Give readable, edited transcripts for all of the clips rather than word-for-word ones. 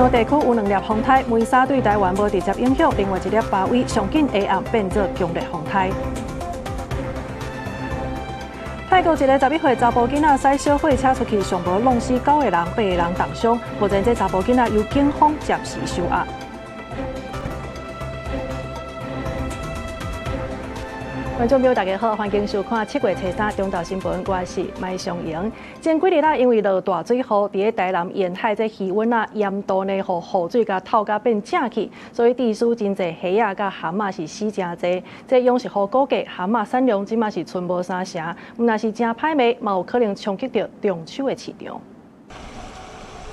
部地区有2粒风台，梅沙对台湾无直接影响，另外1粒巴威上紧下暗变作强烈风台。泰国一个11岁查甫囡仔驶小货车出去，上无弄死9个人，8个人重伤。目前这查甫囡仔由警方暂时收押。观众朋友大家好，欢迎收看7月初3中昼新闻，我是麦尚莹。前几日啦，因为落大水雨，伫台南沿海这气温严度呢，互雨水甲透甲变正去，所以地区真侪虾仔甲蛤蟆是死真侪。这养殖户估计蛤蟆产量即马是剩无啥成，若是真歹卖，嘛有可能冲击到中秋的市场。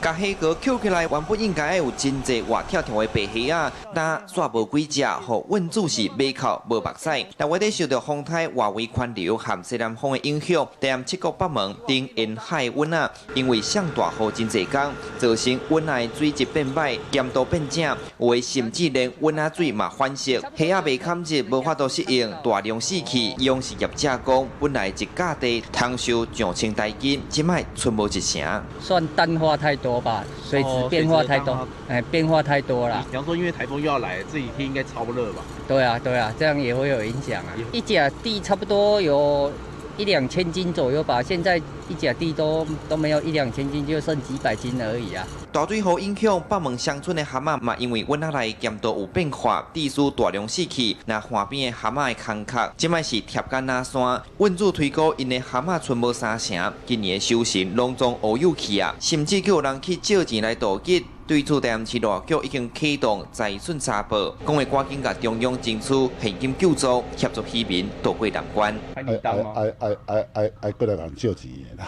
甲虾膏捡起来，原本应该有真侪活跳跳的白虾啊，但煞无几只，互运主是马口无目屎。但为了受到风台外围环流和西南风的影响，踮七国北门顶沿海温因为上大雨真侪天，造成温的水质变歹，咸度变正，有的甚至连温水嘛反射，虾仔未堪日无法度适应，大量死去。养殖业者讲，本来一架地通收上千台斤，即摆剩无一成。算淡化太多吧，水质变化太多，变化太多了。比方说，因为台风又要来，这几天应该超热吧？对啊，这样也会有影响啊。一甲地差不多有1-2千斤左右吧，现在一甲地都没有1-2千斤，就剩几百斤而已啊。大水雨影响北门乡村的蛤蟆嘛，因为温下来咸度有变化，地区大量死去。那岸边的蛤蟆的空壳，即摆是贴干那山。运主推估因的蛤蟆剩无3成，今年的收成拢总乌有去啊，甚至叫人去借钱来渡吉。对此，台南市路局已经启动财讯查报，讲会赶紧甲中央争取现金救助，协助渔民渡过难关。爱过来人借钱的啦，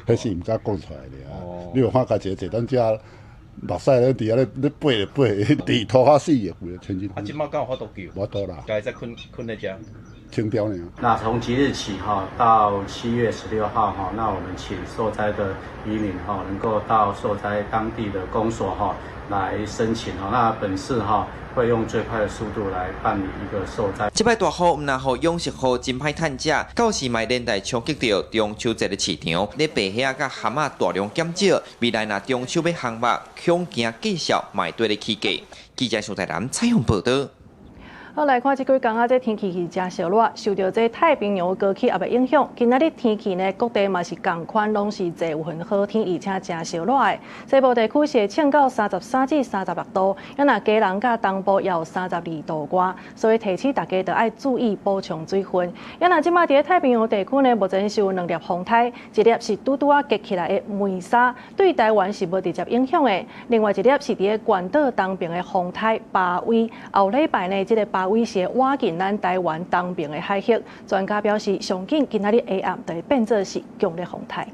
迄是毋敢讲出来的啊。你有看家一个咱遮目屎咧伫遐咧爬，地拖下死的，规个千斤。即马刚有法度救？无多啦，该再困在遮。清掉呢。那从即日起到7月16号那我们请受灾的渔民能够到受灾当地的公所来申请那本市会用最快的速度来办理一个受灾。这摆大雨唔但互养殖户真歹趁食，到时嘛连带冲击到中秋节的市场。咧白虾甲蛤蟆大量减少，未来若中秋要烘肉，恐惊继续卖对得起价。记者苏台南采访报道。好，来看这几天这天气是真热热，受到这太平洋高气压的影响，今仔日天气呢，各地嘛是同款，拢是侪有份好天，而且真热热的。西部地区是降到33至36度，若嘉南甲东部也有32度外，所以提醒大家要爱注意补充水分。若即马伫太平洋地区呢，目前是有2粒风台，一粒是拄结起来的梅沙，对台湾是无直接影响的；另外一粒是伫关岛东边的风台巴威，后礼拜呢，这个巴威胁挖进咱台湾东边的海域，专家表示，上紧今仔日下暗就会变作是强烈风台。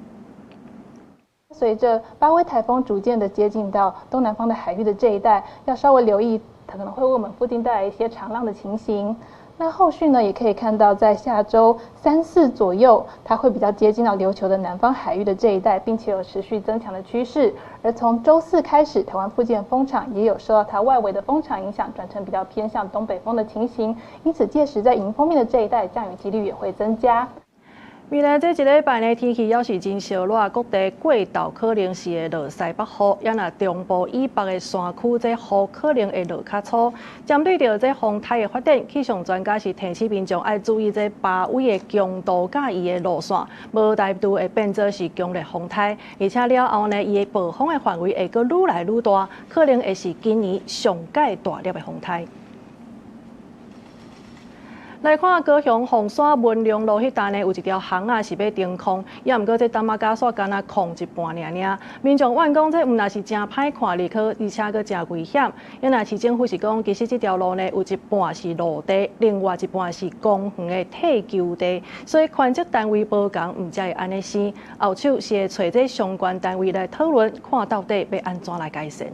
随着巴威台风逐渐的接近到东南方的海域的这一带，要稍微留意，它可能会为我们附近带来一些长浪的情形。那后续呢，也可以看到，在下周3、4左右，它会比较接近到琉球的南方海域的这一带，并且有持续增强的趋势。而从周4开始，台湾附近的风场也有受到它外围的风场影响，转成比较偏向东北风的情形。因此，届时在迎风面的这一带，降雨几率也会增加。未来这一礼拜呢，天气要是真热热，各地过昼可能是会落西北雨，也若中部以北的山区，这雨可能会落较粗。针对着这风台的发展，气象专家是提醒民众爱注意这巴威的强度甲伊的路线，无大度会变作是强烈风台，而且了后呢，伊的暴风的范围会阁愈来愈大，可能会是今年上界大粒的风台。来看高雄凤山文良路迄带呢，有一条巷是要停空，也毋过这淡马甲煞干那空一半尔。民众怨讲这毋但是真歹看，而且阁真危险。因若市政府是讲，其实这条路呢有一半是路地，另外一半是公园的退休地，所以权责单位无共，毋才会安尼生。后手是会找这相关单位来讨论，看到底要安怎来改善。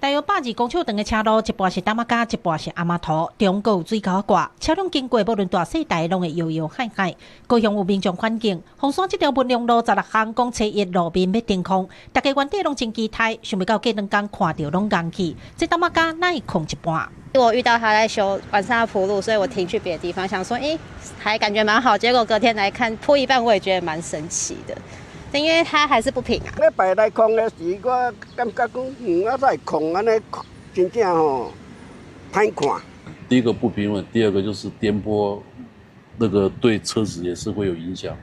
大约102公尺长的车路，一半是淡马甲，一半是阿妈土，中国有水沟挂，车辆经过，无论大细台，拢会摇摇晃晃。高雄有民众反映，凤山这条文良路16项公车一路面要停空，大家原地拢真期待，想不到过2天看到拢硬去，这淡马甲哪会空一半？我遇到他在修晚上要铺路，所以我停去别的地方，想说，还感觉蛮好。结果隔天来看铺一半，我也觉得蛮神奇的。因为它还是不平啊。咧摆来控的时，我感觉讲，我再控安尼，真正吼歹看。第一个不平稳，第二个就是颠簸，那个对车子也是会有影响，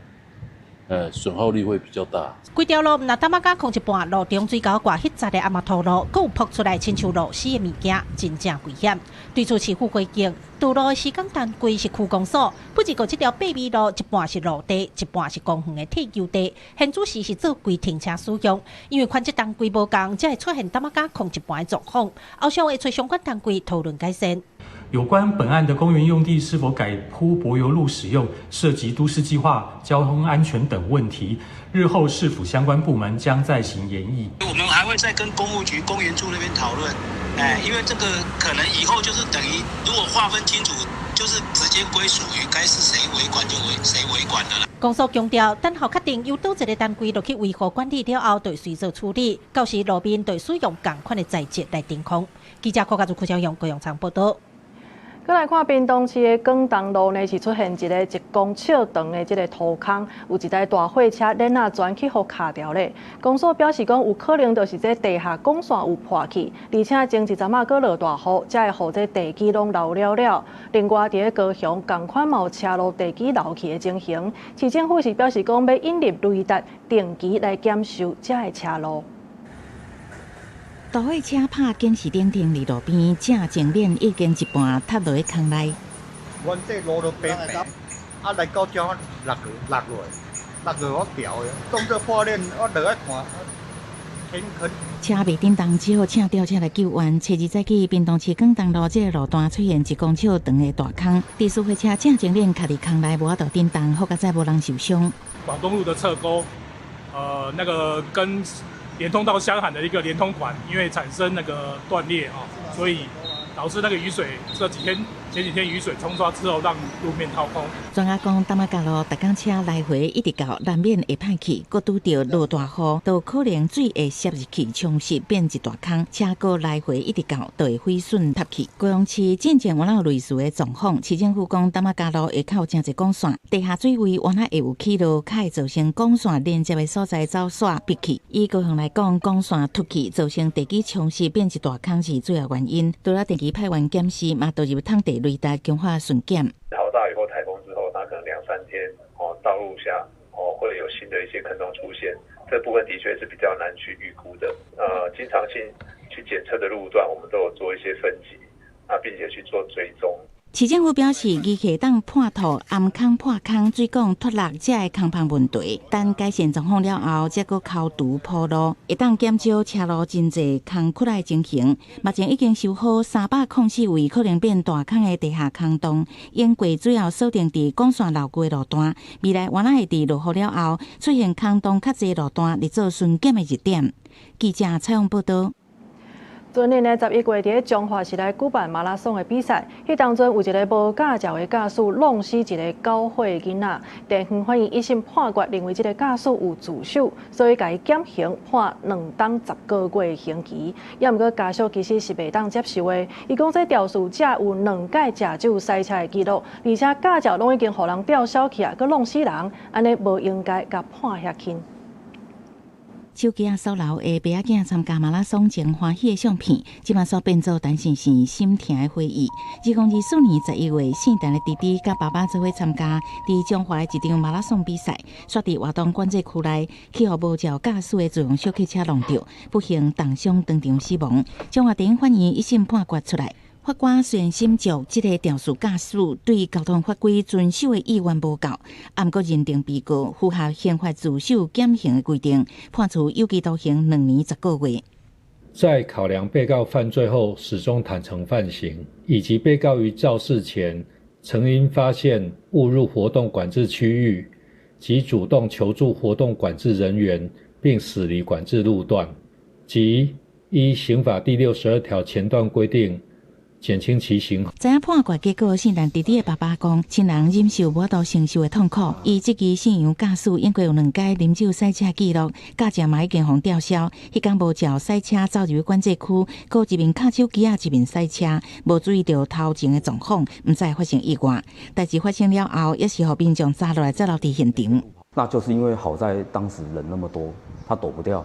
损耗率会比较大。规条路那大马甲空一半，路中水沟挂迄扎的阿妈头路，佫有扑出来亲像落死的物件，真正危险。对此市府回应，道路的施工单位是区公所，不只个这条八米路一半是路地，一半是公园的铁球地，现主时是做规停车使用。因为款这单位无共，才会出现大马甲空一半的状况。后续会找相关单位讨论改善。有关本案的公园用地是否改铺柏油路使用，涉及都市计划、交通安全等问题，日后市府相关部门将再行研议。我们还会再跟公务局、公园处那边讨论，因为这个可能以后就是等于，如果划分清楚，就是直接归属于该是谁维管就谁维管的了。公所强调，等候确定由倒一个单位落去维护管理了后，就随做处理。到时路边就使用同款的材质来填空。记者柯家族柯小勇、郭永昌报道。再来看屏东市的广东路呢，是出现一个1公尺长的这个土坑，有一台大货车链啊钻去互卡掉咧。公所表示讲，有可能就是这地下管线有破去，而且前一阵仔搁落大雨，才会互这地基拢流了。另外，伫高雄同款嘛有车路地基流去的情形，市政府是表示讲要引入雷达定期来检修这的车路。大货车拍警示灯停伫路边，正前面已经一半塌落去坑内。阮这路都平平，来到这落我掉的，当作破链，我落来看，天坑。车未叮当，只好请吊车来救援。初二早起，屏东市广东路这个路段出现1公尺长的大坑，地势货车正前面卡伫坑内，无法度叮当，好在无人受伤。广东路的侧沟，那个跟连通到香海的一个连通管，因为产生那个断裂啊，所以导致那个雨水前几天雨水冲刷之后，让路面掏空。专家讲，大马甲路特工车来回一直到南面会歹去，搁拄着落大雨，都可能水会渗入去，冲蚀变一大坑，车搁来回一直到都会毁损塌去。高雄市进前原来有类似的状况，市政府讲，大马甲路下口真侪管线，地下水位原来会有起落，较会造成管线连接的所在走线闭去。以高雄来讲，管线凸起造成地基冲蚀变一大坑是主要原因。除了定期派员检视，嘛导入探地雷达强化巡检。好大雨或台风之后，那可能2-3天道路下会有新的一些坑洞出现，这部分的确是比较难去预估的。经常性去检测的路段，我们都有做一些分级，并且去做追踪。市政府表示，机器当破土、暗坑破坑、水管脱落这个坑旁问题，等改善状况了后，再搁抠图铺路，会当减少车路真侪坑窟来情形。目前已经修好304位可能变大坑的地下坑洞，因过主要锁定伫管线流过路段，未来原来会伫落雨了后出现坑洞较侪路段，来做巡检的热点。记者采访报道。今年的11月，伫中华市来举办马拉松的比赛，迄当中有一个无驾照的驾驶弄死一个9岁的囡仔，地方法院一审判决认为这个驾驶有自首，所以甲伊减刑判2当10个月的刑期。也毋过家属其实是袂当接受的，伊讲这肇事者有2届驾照赛车的记录，而且驾照拢已经互人吊销去啊，佮弄死人，安尼无应该甲判遐轻。手机啊，扫楼的爸仔囝参加马拉松前欢喜的相片，即马所变做陈先生心疼的回忆。2024年11月，姓陈的弟弟甲爸爸做伙参加伫中华的一场马拉松比赛，煞伫活动管制区内，去互无照驾驶的自用小汽车弄着，不幸重伤当场死亡。中华地方法院一审判决出来。法官虽然审酌这个肇事驾驶对交通法规遵守的意愿无够，不过认定被告符合刑法自首减刑的规定，判处有期徒刑2年10个月。在考量被告犯罪后始终坦诚犯行，以及被告于肇事前曾因发现误入活动管制区域，即主动求助活动管制人员，并驶离管制路段，即依刑法第62条前段规定，减轻其刑。知影判决结果，姓陈弟弟的爸爸讲，亲人忍受无法承受的痛苦。伊这支信用驾驶因过有2届啉酒赛车记录，驾照嘛已经互吊销。迄天无照赛车走入管制区，搁一面卡手机啊，一面赛车，无注意到头前的状况，毋知发生意外。代志发生了后，也是互民众抓落来，再留伫现场。那就是因为好在当时人那么多，他躲不掉，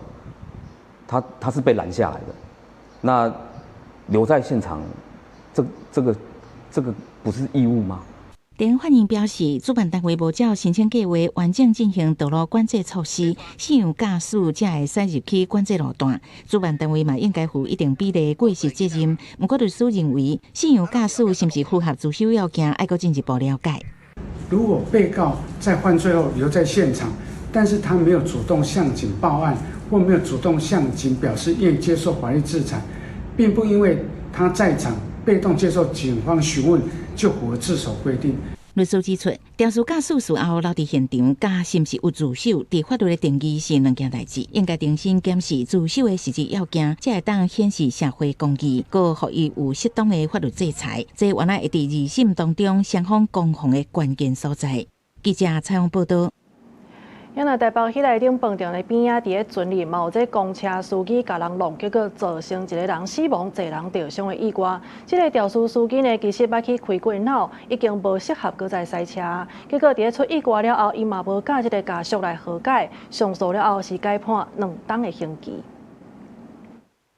他是被拦下来的。那留在现场，这个不是义务吗？电反应表示，主办单位无照申请计划完整进行道路管制措施，信用驾驶才会使入去管制路段。主办单位嘛应该负一定比例的过失责任。不过律师认为，信用驾驶是不是符合自首要件，要进一步了解。如果被告在犯罪后留在现场，但是他没有主动向警报案，或没有主动向警表示愿意接受法律制裁，并不因为他在场被动接受警方询问，就符合自首规定。律师指出，肇事驾驶事后留伫现场，甲是毋是有自首，伫法律的定义是两件代志，应该重新检视自首的实质要件，才会当显示社会公义，佮予伊有适当的法律制裁。这原来会伫二审当中双方攻防的关键所在。记者采访报道。因为台北迄个顶饭店的边仔，伫咧船里嘛有这公车司机甲人弄，结果造成一个人死亡、侪人受伤的意外。这个肇事司机呢，其实要去开棍脑，已经无适合搁再赛车。结果伫咧出意外了后，伊嘛无甲这个家属来和解，上诉了后是改判2档的刑期。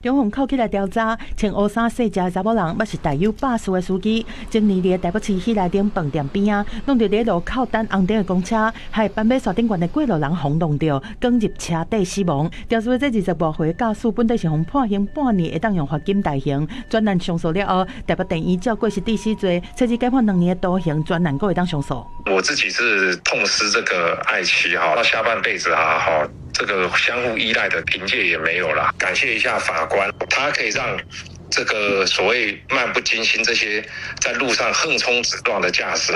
中方扣起来调查，穿乌衫细只的查某人，也是带有把式的司机，今年伫台北市喜来登饭店边啊，弄到咧路口等红灯的公车，害斑马线顶悬的过路人轰弄着，卷入车底死亡。肇事的这25岁驾驶本来是互判刑半年，会当用罚金代刑。专案上诉了后，台北地院照过失致死罪，初次改判2年的徒刑，专案阁会当上诉。我自己是痛失这个爱妻哈，到下半辈子哈。这个相互依赖的凭借也没有了，感谢一下法官，他可以让这个所谓漫不经心这些在路上横冲直撞的驾驶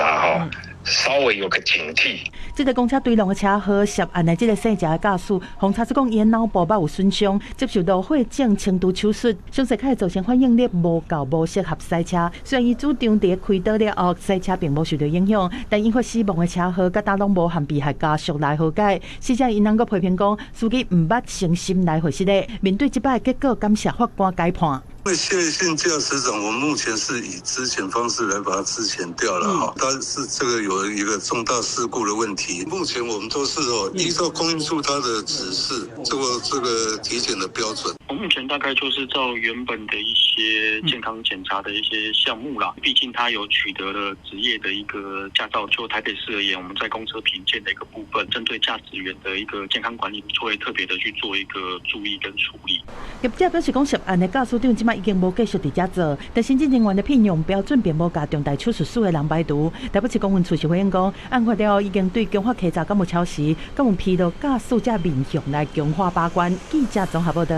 稍微有个警惕。这个公车追撞的车祸涉案的这个姓郑的驾驶，红查出讲伊脑部有损伤，接受到血症轻度手术，伤势可能造成反应力无够，无适合赛车。虽然伊主张伫开刀了后，赛车并无受到影响，但引发死亡的车祸，甲打拢无和被害家属来和解。死者因能够批评讲，司机毋捌诚心来回失礼。面对这摆的结果，感谢法官改判。因为谢姓驾驶长，我们目前是以资遣方式来把它资遣掉了哈。他是这个有一个重大事故的问题，目前我们都是依照公运处他的指示，这个体检的标准。我目前大概就是照原本的一些健康检查的一些项目啦，毕竟他有取得了职业的一个驾照。就台北市而言，我们在公车评鉴的一个部分，针对驾驶员的一个健康管理，会特别的去做一个注意跟处理。业者表示讲，涉案的驾驶长即摆已经无继续伫遮做，但行政人员的聘用标准并无甲重大手术室的人排除。台北市公运处是回应讲，案发了后已经对强化稽查敢有超时，敢有披露驾驶者面向来强化把关。记者综合报道。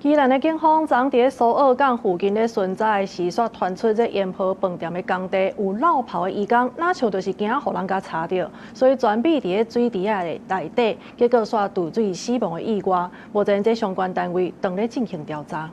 宜兰的警方昨伫苏澳港附近咧巡查时，煞传出这烟波饭店的工地有漏泡的遗工，哪像就是惊互人家查到，所以全备伫咧水池的内底，结果煞杜水死亡的意外。目前这相关单位正咧进行调查。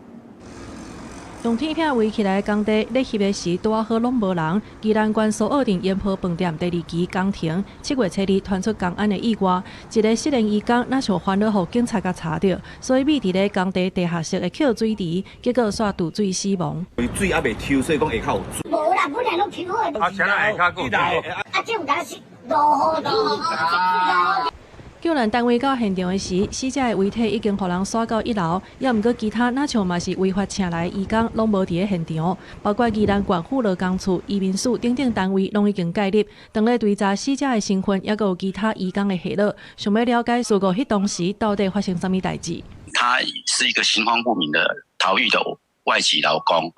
用铁片围起来的工地，咧翕的时拄好拢无人。宜兰县苏澳镇烟波饭店第2期工程7月7日传出公安的意外，一个失联移工哪像烦恼，互警察甲查到，所以秘伫咧工地地下室的扣水池，结果煞杜水死亡。水还未抽，所以讲下骹有水。无啦，本来拢抽好的。前来下骹有水。这有当时落雨天。救援单位到现场的时，死者的遗体已经互人刷到1楼，也毋过其他哪像嘛是违法请来的移工，拢无伫咧现场，包括宜兰县府劳工处、移民署等等单位拢已经介入，当咧追查死者的身份，也有其他移工的下落，想要了解事故迄当时到底发生什么代志。他是一个行方不明的逃逸的外籍劳工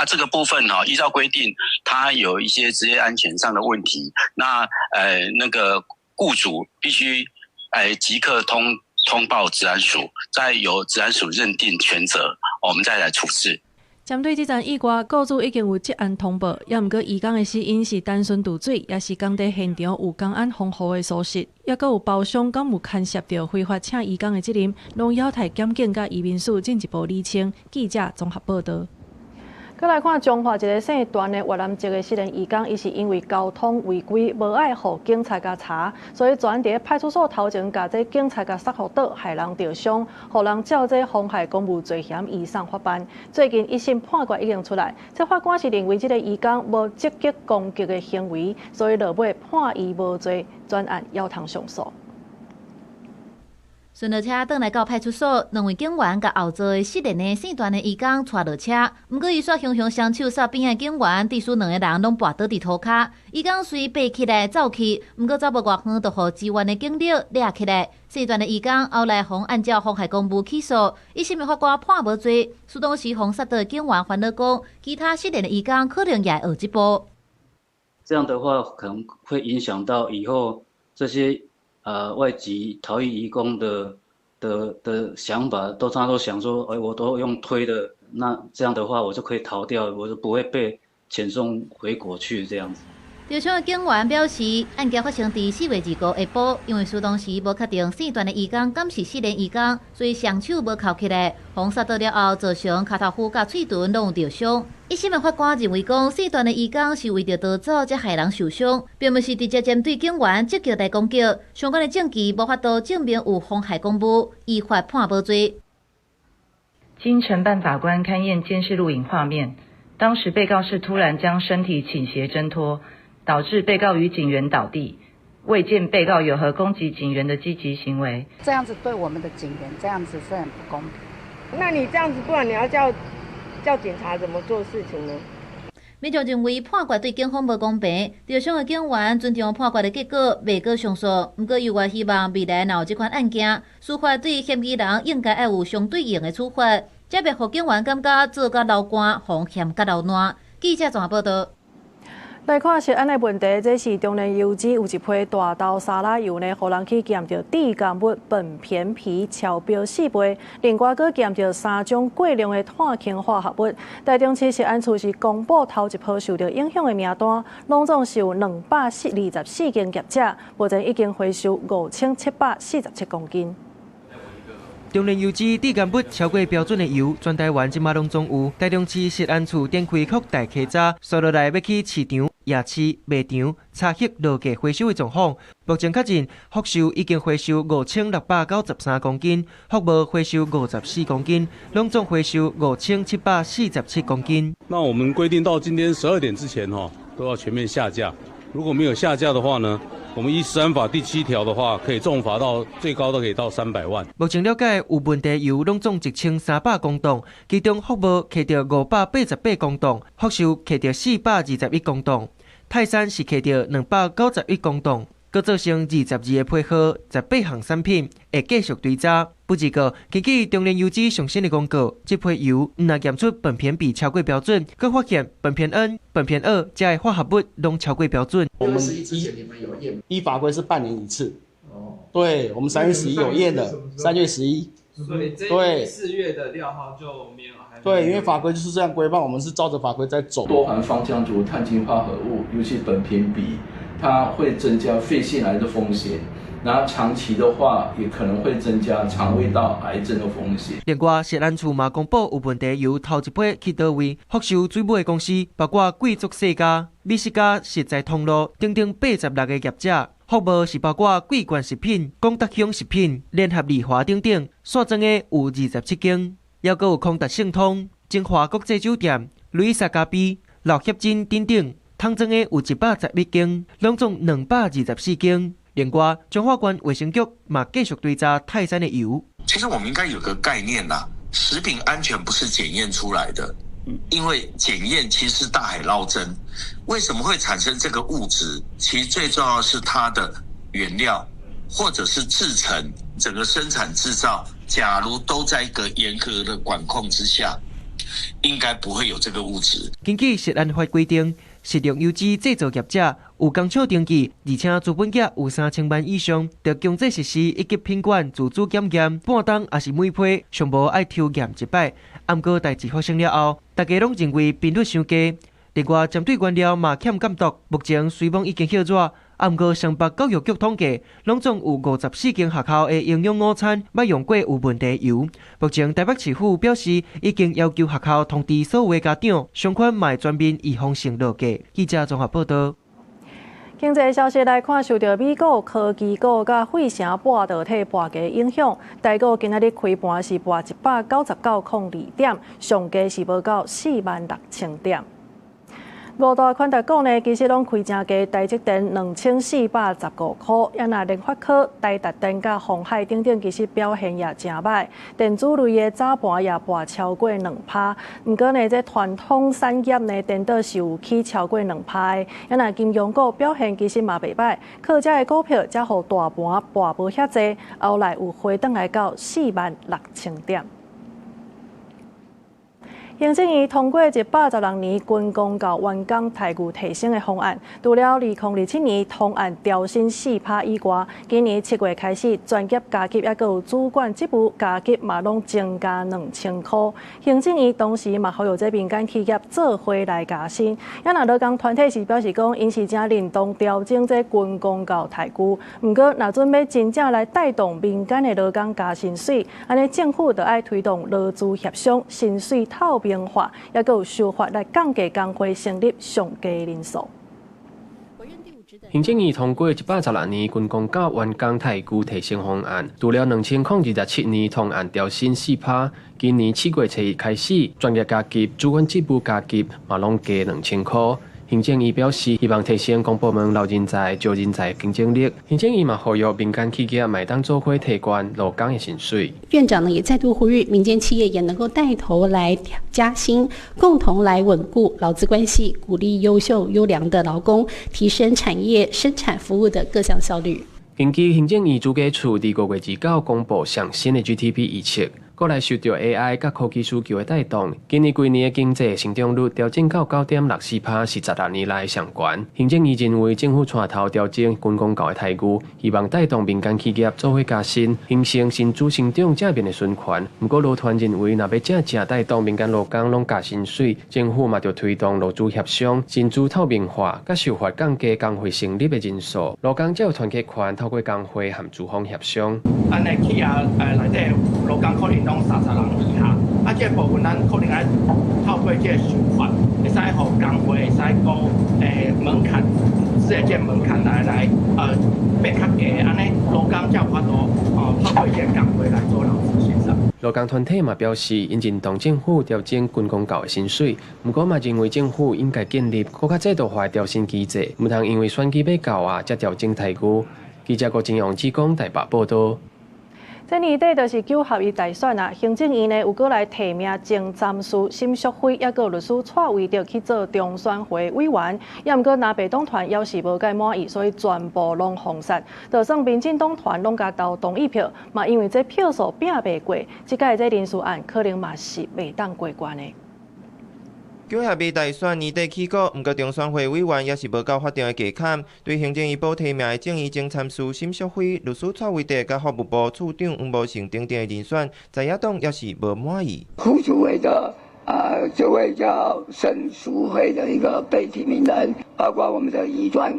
这个部分依照规定，他有一些职业安全上的问题，那个雇主必须即刻通报治安署，再由治安署认定全责，我们再来处置。针对这件意外，雇主已经有接案通报，也毋过移工的死因是单纯渡水，也是工地现场有公安防护的疏失，也阁有包厢敢有牵涉到非法请移工的责任，拢要待检警甲移民署进一步厘清。记者综合报道。再来看彰化一个姓段的越南籍的私人移工，伊是因为交通违规，无爱互警察甲查，所以转伫派出所头前，甲这警察甲杀互倒，害人着伤，互人照这妨害公务罪嫌移送法办。最近一审判决已经出来，这法官是认为这个移工无积极攻击的行为，所以落尾判伊无罪，专案要通上诉。顺落车转来到派出所，两位警员甲后座的失联的姓段的移工带落车，不过伊煞雄雄双手杀边的警员，致使两个人拢跋倒伫涂骹。移工随爬起来走去，不过走无偌远，就互支援的警力抓起来。姓段的移工后来互按照妨害公务起诉，一审的法官判无罪。苏当时互杀倒的警员烦恼讲，其他失联的移工可能也会学一步。这样的话，可能会影响到以后这些。外籍逃逸移工的想法，他都想说，我都用推的，那这样的话我就可以逃掉，我就不会被遣送回国去这样子。调查的警员表示，案件发生伫4月25日下晡，因为苏当时无确定姓段的移工敢是失联移工，所以双手无扣起来，互杀倒了后，造成脚头骨甲喙唇拢有着伤。一审的法官认为讲，姓段的移工是为着逃走才害人受伤，并不是直接针对警员积极来攻击，相关的证据无法度证明有妨害公务，依法判无罪。经承办法官勘验监视录影画面，当时被告是突然将身体倾斜挣脱，导致被告与警员倒地，未见被告有何攻击警员的积极行为。这样子对我们的警员，这样子是很不公平。那你这样子，不然你要叫警察怎么做事情呢？民众认为判决对警方无公平，调查的警员尊重判决的结果，未过上诉。不过，又希望未来若有这款案件，司法对嫌疑人应该要有相对应的处罚，才别互警员感觉做甲流汗，风险甲流烂。记者综合报道。来看食安的问题，这是中年油脂有一批大豆沙拉油呢，互人去检到低甘物苯片皮超标4倍，另外佫检到3种过量的碳氢化合物。台中市食安处是公布头一波受到影响的名单，拢总是有224间业者，目前已经回收5747公斤。中年油脂低甘物超过标准的油，全台湾即马拢总有。台中市食安处展开扩大稽查，所落来要去市场、夜市、卖场查核落价回收的状况。目前确认复收已经回收5693公斤，复无回收54公斤，拢总回收5747公斤。那我们规定到今天12点之前都要全面下架。如果没有下架的话呢，我们依食安法第7条的话，可以重罚到最高都可以到300万。目前了解有问题油拢总1300公吨，其中福无摕到588公吨，福寿摕到421公吨，泰山是摕到291公吨。各造成22个批号，18项产品会继续追查。不过，根据中年油脂上新的公告，这批油若检出苯片比超过标准，佮发现苯片 N、苯片2这些化合物拢超过标准。我们依法规是半年一次。对，我们3月11有验的，3月11。所以这4月的料号就没有。对，因为法规就是这样规范，我们是照着法规在走。多含芳香族碳氢化合物，尤其苯片比。它会增加肺腺癌的风险，然后长期的话也可能会增加肠胃道癌症的风险。另外，食安处嘛公布有问题油头一批去倒位，复收水母的公司包括贵族世家、美食家、实在通路等等86个业者，服务是包括贵冠食品、广达乡食品、联合利华等等，线装的有27间，还佫有康达盛通、金华国际酒店、雷萨咖啡、乐协珍等等。汤装的有111间，拢总224间。另外，彰化县卫生局嘛继续追查泰山的油。其实我们应该有个概念啦，食品安全不是检验出来的，因为检验其实是大海捞针。为什么会产生这个物质？其实最重要的是它的原料，或者是制成，整个生产制造，假如都在一个严格的管控之下，应该不会有这个物质。根据食安法规定，食用油脂制造业者有工厂登记，而且资本额有3000万以上，得强制实施一级品管自主检验，半当也是每批上无爱抽验1摆。暗过代志发生了后，大家拢认为频率伤低。另外，针对原料嘛欠监督，目前水网已经歇热，毋过上北教育局统计，拢总有54间学校的营养午餐捌用过有问题油。目前台北市府表示，已经要求学校通知所有的家长，相关卖全面预防性落价。记者综合报道。经济消息来看，受到美国科技股甲费城半导体半价影响，台股今仔日开盘是跌199.02点，上价是报到46000点。五大款特股呢，其实拢开正价，台积电2415块，也那联发科、台达电甲鸿海等等，其实表现也真歹。电子类的早盘也跌超过2%，不过呢，这传统产业呢，颠倒是有起超过2%的。也那金融股表现其实嘛袂歹，客家的股票才互大盘跌无遐济，后来有回转来到46000点。行政院通过116年军工到员工待遇提升的方案，除了2027年方案调薪4%以外，今年7月开始，专业加级也阁有主管职务加级嘛，拢增加2000块。行政院同时嘛，呼吁这民间企业做伙来加薪。也那劳工团体是表示讲，因是正认同调整这军工到待遇，不过若准要真正来带动民间的劳工加薪水，安尼政府就要推动劳资协商、薪水透明化，也阁有修法来降低工会成立上低人数。行政院通过116年军工到员工待遇提升方案，除了2027年方案调薪4%，今年7月1日开始，专业加级、主管职务加级嘛拢加2000块。行政院表示，希望提升公部门劳人才、招人才竞争力。行政院嘛呼吁民间企业买当做伙提高劳工的薪水。院长呢也再度呼吁民间企业也能够带头来加薪，共同来稳固劳资关系，鼓励优秀优良的劳工，提升产业生产服务的各项效率。根据行政院主计处伫5月29公布上新的 GDP 预测。国内受到 AI 甲科技需求的带动，今年规年的经济成长率调整到9.64%，是16年来上悬。行政院认为政府带头调整军工教的待遇，希望带动民间企业做伙加薪，形成薪资成长正面的循环。不过劳团认为，若要真正带动民间劳工拢加薪水，政府嘛要推动劳资协商、薪资透明化，甲修法降低工会成立的人数，劳工才有团结权，透过工会和资方协商。安尼企业内底劳工可能拢30人以下，这部分咱可能要透过这修法，会使互工会会使高门槛，这门槛来变较低，安尼劳工才有法度透过这工会来做劳资协商。劳工团体嘛表示，因认同政府调整军工教的薪水，不过嘛认为政府应该建立更加制度化的调薪机制，唔通因为选举要到啊才调整待遇。记者郭金阳志讲台北报道。这年底就是9合1大选啊，行政院呢有过来提名前参事沈淑辉，也个律师蔡维着去做中选会委员，也毋过南北党团要是无介满意，所以全部拢封杀。就算民进党团拢甲投同意票，嘛因为这票数拼袂过，即届这人事案可能嘛是袂当过关的。9合2大选年底起过，毋过中选会委员也是无够法定的门槛。对行政院部提名的正义前参事沈淑辉、律师蔡维德、甲法务部处长黄无成等等的人选，在野党也是无满意。副主委的这位叫沈淑辉的一个被提名人，包括我们的移转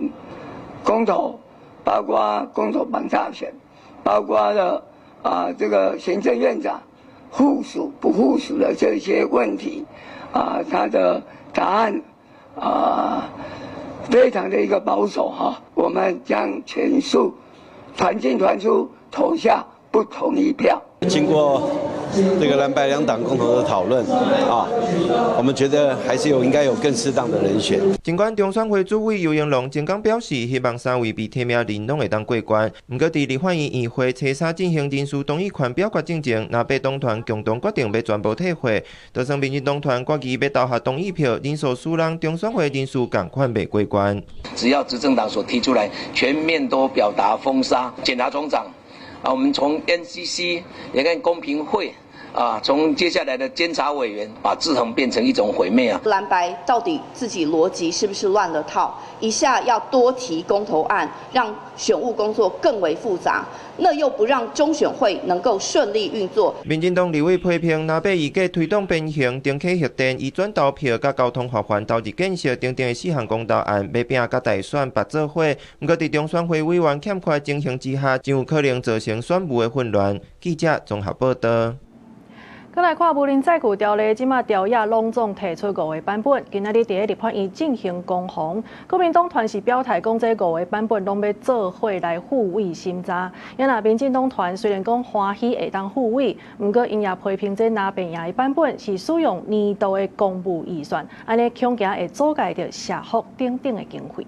公投，包括公投绑架权，包括了这个行政院长附属不附属的这些问题。他的答案非常的一个保守哈，我们将全数团进团出投下不同意票。经过这个蓝白两党共同的讨论我们觉得还是应该有更适当的人选。尽管中选会主委游盈隆前刚表示，希望3位被提名人拢会当过关，不过伫立法院议会初三进行人事同意权表决之前，南北党团共同决定要全部退回，就算民进党团决议要投下同意票，人数输人，中选会人数同款未过关。只要执政党所提出来，全面都表达封杀，检察总长。我们从 NCC 也跟公平会从接下来的监察委员把制衡变成一种毁灭啊！蓝白到底自己逻辑是不是乱了套？一下要多提公投案，让选务工作更为复杂，那又不让中选会能够顺利运作。民进党立委批评，若要以价推动变形、重启核电、移转投票、甲交通发还、投资建设等等的4项公投案，要拼甲大选拔做伙。不过，伫中选会委员欠缺情形之下，真有可能造成选务的混乱。记者综合报道。再来看无人载具条例，即马条约拢总提出5个版本，今仔日伫立法院进行公防。国民党团是表态讲，这5个版本拢要做伙来护卫审查。因若民进党团虽然讲欢喜会当护卫，不过因也批评这拿变赢的版本是使用年度的公务预算，安尼恐惊会阻碍着社福等等的经费。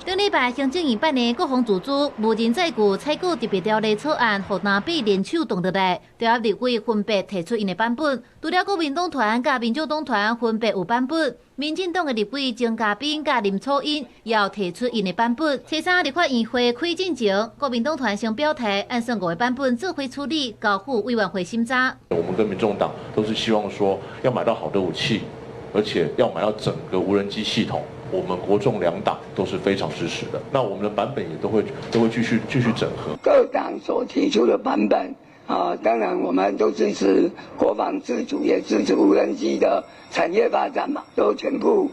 顶礼拜，行政院办的国防自主无人载具采购特别条例草案，互南北联手动得来，条立委分别提出因的版本。除了国民党团甲民众党团分别有版本，民进党的立委郑嘉宾甲林楚英也有提出因的版本。初三立法院会开进前，国民党团先表态，按算5个版本做回处理，交付委员会审查。我们跟民众党都是希望说，要买到好的武器，而且要买到整个无人机系统。我们国众两党都是非常支持的，那我们的版本也都会继续整合。各党所提出的版本当然我们都支持国防自主，也支持无人机的产业发展嘛，都全部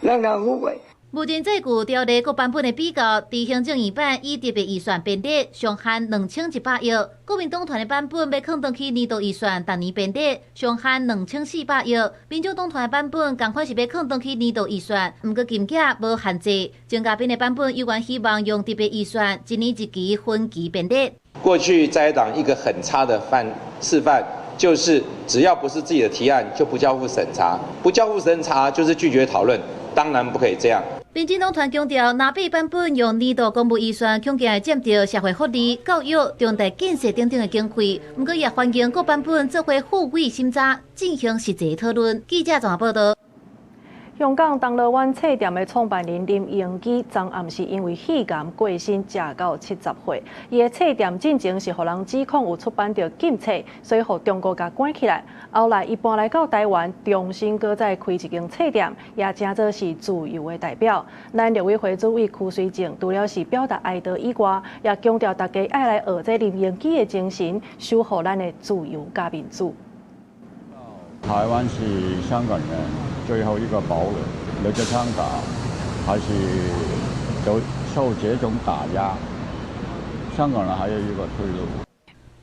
让它互惠。无人载具条例各版本的比较，伫行政院版以特别预算编列上限2100亿，国民党团的版本要放转去年度预算逐年编列上限2400亿，民众党团的版本同款是要放转去年度预算，不过金额无限制。郑嘉宾的版本有关希望用特别预算一年一期分期编列。过去在野党一个很差的示范，就是只要不是自己的提案就不交付审查，不交付审查就是拒绝讨论，当然不可以这样。民进党团强调，南北版本用年度公务预算，恐惊会占到社会福利、教育、重大建设等等的经费。不过也欢迎各版本做伙互惠审查，进行实际讨论。记者综合报道。香港东乐湾册店的创办人林荣基，昨暗是因为肺癌过身，食到70岁。伊的册店进前是互人指控有出版着禁册，所以互中国甲关起来。后来伊搬来到台湾，重新搁再开一间册店，也真做是自由的代表。咱立委会主委邱水正除了是表达哀悼以外，也强调大家爱来学这林荣基的精神，守护咱的自由甲民主。台湾是香港人最后一个堡垒，留在香港还是受这种打压，香港人还有一个退路。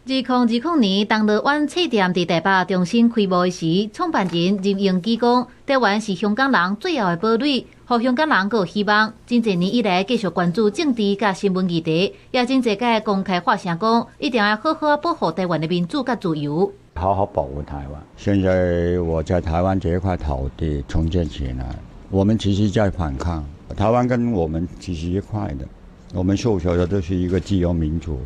2020年，东乐湾册店伫台北重新开幕时，创办人林荣基讲，台湾是香港人最后的堡垒，互香港人有希望。真侪年以来，继续关注政治甲新闻议题，也真侪届公开发声讲，一定要好好保护台湾的民主甲自由。好好保护台湾。现在我在台湾这一块土地重建起来，我们其实在反抗。台湾跟我们其实一块的，我们诉求的都是一个自由民主，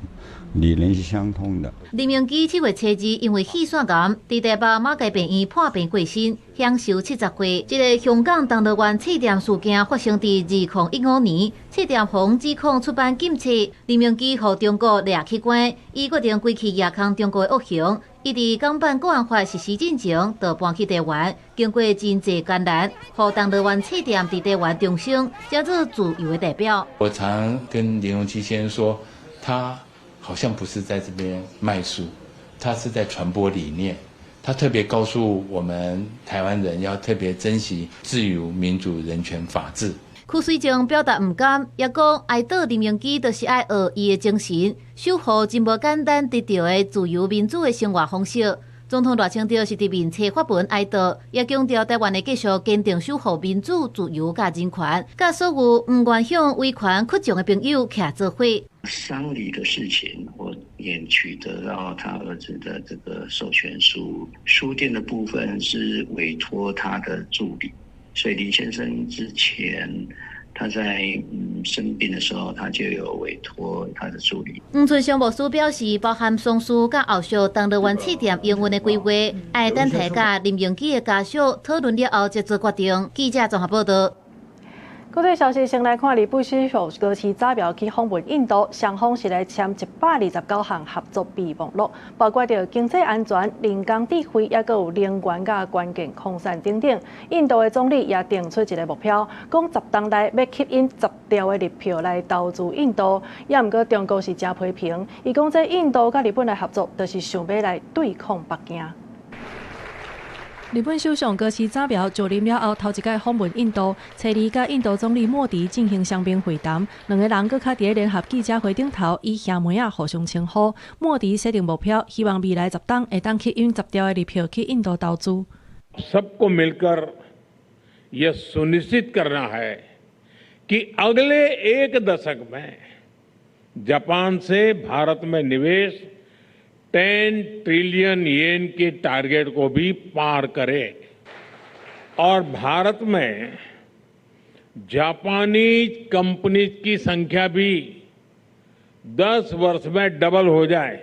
理念是相通的。林荣基7月初2因为气栓癌，伫台北马偕病院破病过身，享受70岁。这个香港东乐湾册店事件发生伫2015年，册店方指控出版禁册，林荣基互中国掠去关，伊决定归去亚康中国的恶行。伊伫港版国安法实施进前，就搬去台湾，经过真济艰难，互东乐湾册店伫台湾重生，叫做自由的代表。我常跟林荣基先生说，他好像不是在这边卖书，他是在传播理念。他特别告诉我们台湾人要特别珍惜自由、民主、人权、法治。邱水正表达不甘，也讲哀悼林荣基，就是爱学伊的精神，守护真无简单得到的自由民主的生活方式。总统赖清德是伫面册发文哀悼，也强调台湾会继续坚定守护民主、自由甲人权，甲所有唔愿向威权屈从的朋友徛做伙。丧礼的事情，我也取得到他儿子的这个授权书，书店的部分是委托他的助理。所以林先生之前他在生病的时候，他就有委托他的助理。黄春祥牧师表示，包含丧事甲后续东乐湾册店营运的规划，爱等待甲林荣基的家属讨论了后，才做决定。记者综合报道。国际消息先来看，日本首相高市早苗去访问印度，双方是来签129项合作备忘录，包括着经济安全、人工智慧，也有能源甲关键矿产等等。印度的总理也定出一个目标，讲10年内要吸引10兆的日票来投资印度。也毋过中国是真批评，伊讲这印度甲日本的合作，就是想要来对抗北京。日本首相高市早苗就任了后头一届访问印度，初二甲印度总理莫迪进行双边会谈，两个人搁较伫联合记者会顶头以兄妹仔互相称呼。莫迪设定目标，希望未来10年会当吸引10兆的日票去印度投资。सबको मिलकर यह सुनिश्चित करना है कि अगले 1 दशक में जापान से भारत में निवेश 10 ट्रिलियन येन के टारगेट को भी पार करे और भारत में जापानी कंपनीज की संख्या भी 10 वर्ष में डबल हो जाए।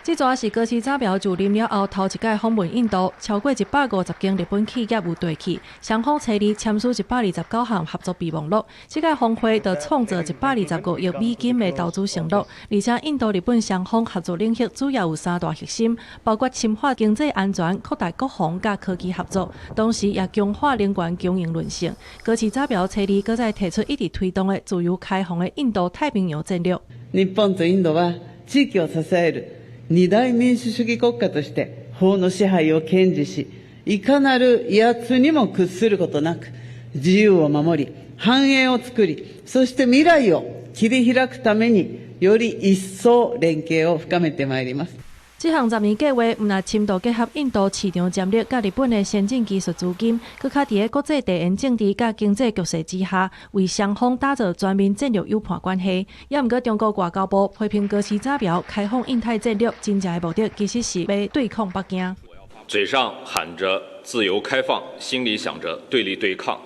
这主要是高市早苗就任了后头一届访问印度，超过150间日本企业有对去，双方初二签署129项合作备忘录。这届峰会就创造125亿美金的投资承诺，而且印度、日本双方合作领域主要有3大核心，包括深化经济安全、扩大国防甲科技合作，同时也强化能源供应韧性。高市早苗初二搁再提出一直推動的自由開放的印度太平洋戰略。日本とインドは地域を支える二大民主主義国家として法の支配を堅持し、いかなる威圧にも屈することなく、自由を守り、繁栄を作り、そして未来を切り開くためにより一層連携を深めてまいります。这项10年计划，毋但深度结合印度市场战略甲日本的先进技术资金，搁较伫个国际地缘政治甲经济局势之下，为双方打造全面战略友伴关系。也毋过，中国外交部批评高市早苗开放印太战略真正的目的，其实是要对抗北京。嘴上喊着自由开放，心里想着对立对抗，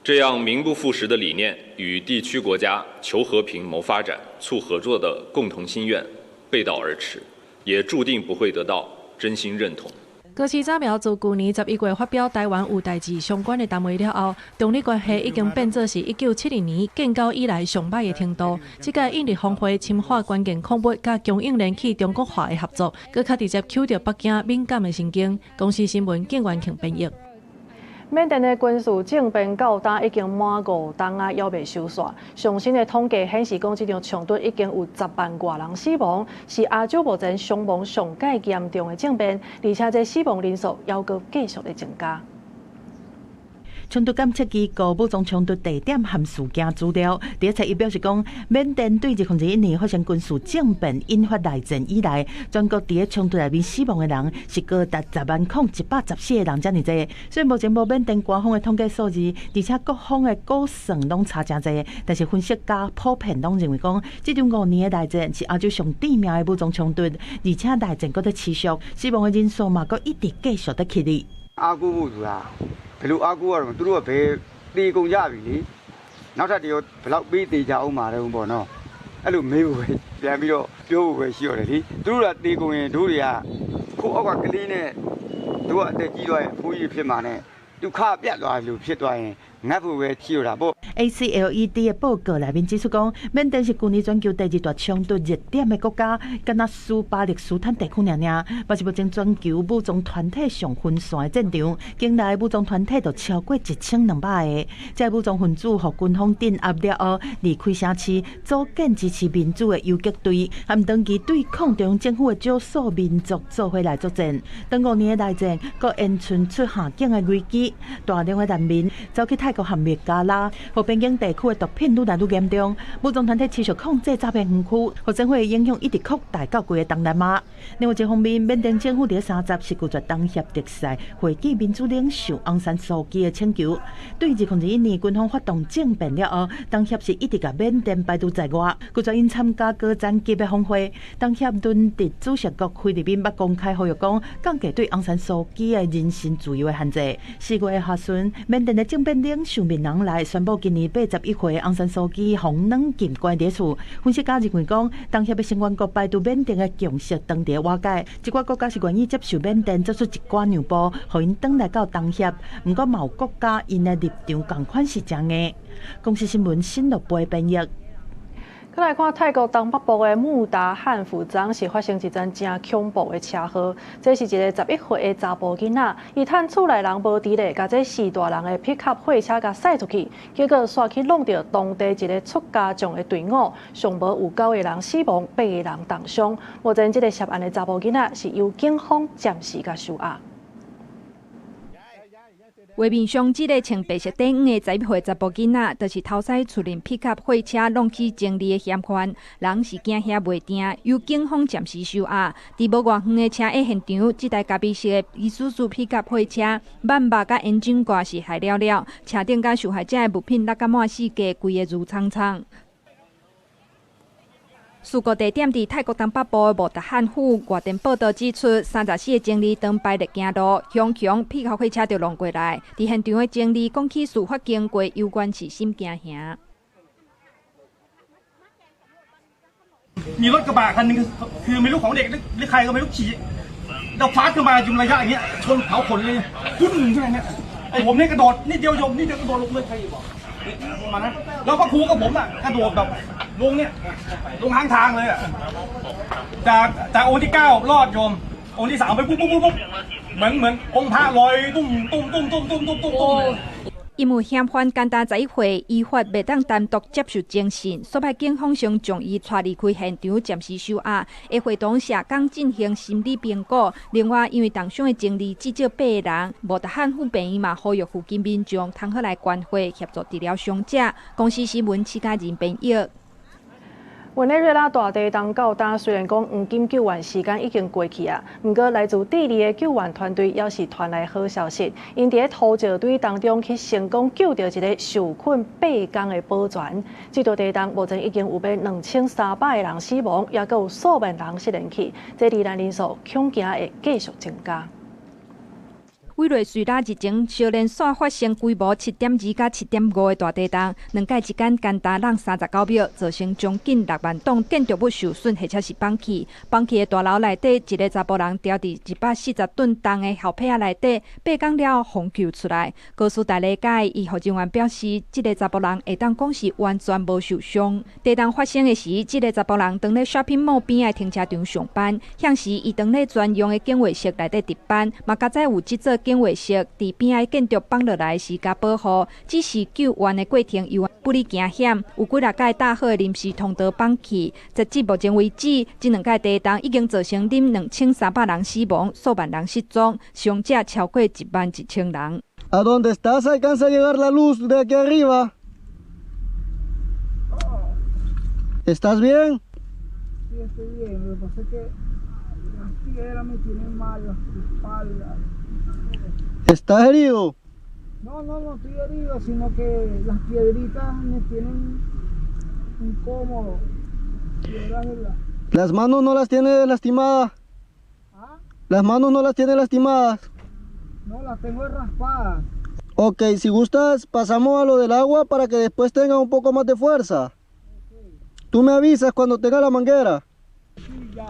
这样名不副实的理念与地区国家求和平、谋发展、促合作的共同心愿背道而驰。也注定不会得到真心认同。高市早苗自去年11月发表台湾有代志相关的谈话了后，中日关系已经变作是1970年建交以来上歹的程度。这届印日峰会深化关键矿物甲供应链去中国化的合作，搁较直接揪着北京敏感的神经。公司新闻景元庆编译。缅甸的军事政变到今已经满5冬啊，犹未收煞。上新的统计显示，讲这场冲突已经有10万多人死亡，是亚洲目前伤亡上界严重的政变，而且这死亡人数还阁继续的增加。冲突监测机构武装冲突地点和事件资料，第一册伊表示讲，缅甸对2001年发生军事政变引发内战以来，全国伫个冲突内面死亡的人是高达10.114个人，遮尔济。虽然目前无缅甸官方的统计数字，而且各方的估算拢差真济，但是分析家普遍拢认为讲，这场5年的内战是亚洲上致命的武装冲突，而且内战搁在持续，死亡的人数嘛搁一直继续在起哩。阿姑冇做啊。Kalau aku orang tu be di Kongja ni, nanti dia pelak be di jauh mana umur no, alu meu be, dia bilo jauh be siapa ni, tu lah di Kongja tu dia, kau awak kali ni, tu ada jiwa puji firman tu kah biar doa lu biar doa ngapu be siapa lah bo。ACLED 的报告内面指出讲，缅甸是去年全球第2大冲突热点的国家，敢若输巴力斯坦地区尔，嘛是目前全球武装团体上分散的战场，境内武装团体就超过1200个。这武装分子互军方镇压了后，离开城市，组建支持民主的游击队，和长期对抗中央政府的少数民族做伙来作战。当5年的内战，搁延伸出下境的危机，大量的难民走去泰国和孟加拉。边境地区的毒品愈来愈严重，武装团体持续控制诈骗园区，互政府的影响一直扩大到规个东南亚。另外一方面，缅甸政府伫30是拒绝当协特使会见民主领袖昂山素基的请求。对2001年军方发动政变了后，当协是一直甲缅甸排除在外，拒绝因参加高层级的峰会。当协轮值主席国菲律宾捌公开呼吁讲，降低对昂山素基的人身自由的限制。4月下旬，缅甸的政变领领袖名人来宣布，今年81岁昂山素季红软禁关伫厝。分析家认为讲，当下要成员国拜对缅甸的强势当地瓦解，一寡国家是愿意接受缅甸做出一寡让步，互因转来到当下。不过，某国家因的立场同款是真硬。公司新闻新乐杯编译。再来看泰国东北部的穆达汉府庄是发生一桩真恐怖的车祸。这是一个11岁的查甫囡仔，伊趁厝内人无伫咧，甲这4大人的皮卡货车甲驶出去，结果煞去弄到当地一个出家众的队伍，上无有9个人死亡，8个人重伤。目前这个涉案的查甫囡仔是由警方暂时甲收押。画面上，这个穿白色底衣的11岁查甫囡仔，就是偷驶厝内皮卡货车弄去争利的嫌犯，人是惊遐袂定，由警方暂时收押。伫无偌远的车祸现场，这台咖啡色的伊苏苏皮卡货车，万把甲引擎挂是坏了了，车顶甲受害者的物品落甲满四界，规个如苍苍。事故地点伫泰国东北部的穆达汉府。外电报道指出，34个警力当摆入行路，强皮卡货车就弄过来。伫现场的警力讲起事发经过，有关是心惊吓。มีรถกระบะคันนึงคือไม่รู้ของเด็กหรือใครก็ไม่รู้ขี่เราฟาดขึ้นมาอยู่ระยะอย่างเงี้ยชนเผาขนเลยพุ่งใช่ไหมเนี่ยไอ้ผมเนี่ยกระโดดนิดเดียวโยมนิดเดียวกระโดดลงเลยใครบอกมานะแล้วก็ครูกับผมอ่ะกระโดดแบบลงเนี่ยลงข้างทางเลยอ่ะจากองค์ที่9รอดโยมองค์ที่3ไปปุ๊บเหมือนองค์พระลอยตุ้ม因为嫌犯简单11岁，依法袂当单独接受侦讯，所派警方先将伊带离开现场，暂时收押。会会同社工进行心理评估。另外，因为重伤的精力至少8个人，穆达汉府病院嘛呼吁附近民众通好来关怀协助治疗伤者。公司新闻七家人编译。委内瑞拉大地震到今，虽然讲黄金救援时间已经过去啊，不过来自智利的救援团队也是传来好消息，因伫搜救队当中去成功救到一个受困8天的保全。这座地震目前已经有2300个人死亡，也阁有数万人失联去，这罹难人数恐惊会继续增加。委内瑞拉日前小连续发生规模7.2甲7.5的大地震，两届之间间打人39秒，造成将近6万栋建筑物受损或者是放弃。放弃的大楼内底，一个查甫人掉伫140吨重的后背仔内底，8天了后救出来。告诉大理解，医护人员表示，这个查甫人会当讲是完全无受伤。地震发生的时，这个查甫人当咧 shopping mall 边的停车场上班，向时伊当咧专用的警卫室内底值班，嘛加载有制作警卫室伫边仔建筑放落来时加保护，只是救援的过程又不离惊险，有几届大火的临时通道放弃。截至目前为止，这两届地震已经造成2300人死亡，数万人失踪，伤者超过11000人。¿A dónde estás? ¿Alcanza a llegar la luz de aquí arriba? ¿Estás bien? Sí, estoy bien. Lo que pasa es que las piedras me tienen mal la espalda. ¿Estás herido? No estoy herido, sino que las piedritas me tienen incómodo. ¿Las manos no las tiene lastimadas? ¿Ah? ¿Las manos no las tiene lastimadas? No, las tengo raspadas. Ok, si gustas, pasamos a lo del agua para que después tenga un poco más de fuerza. Okay. Tú me avisas cuando tenga la manguera. Sí, ya.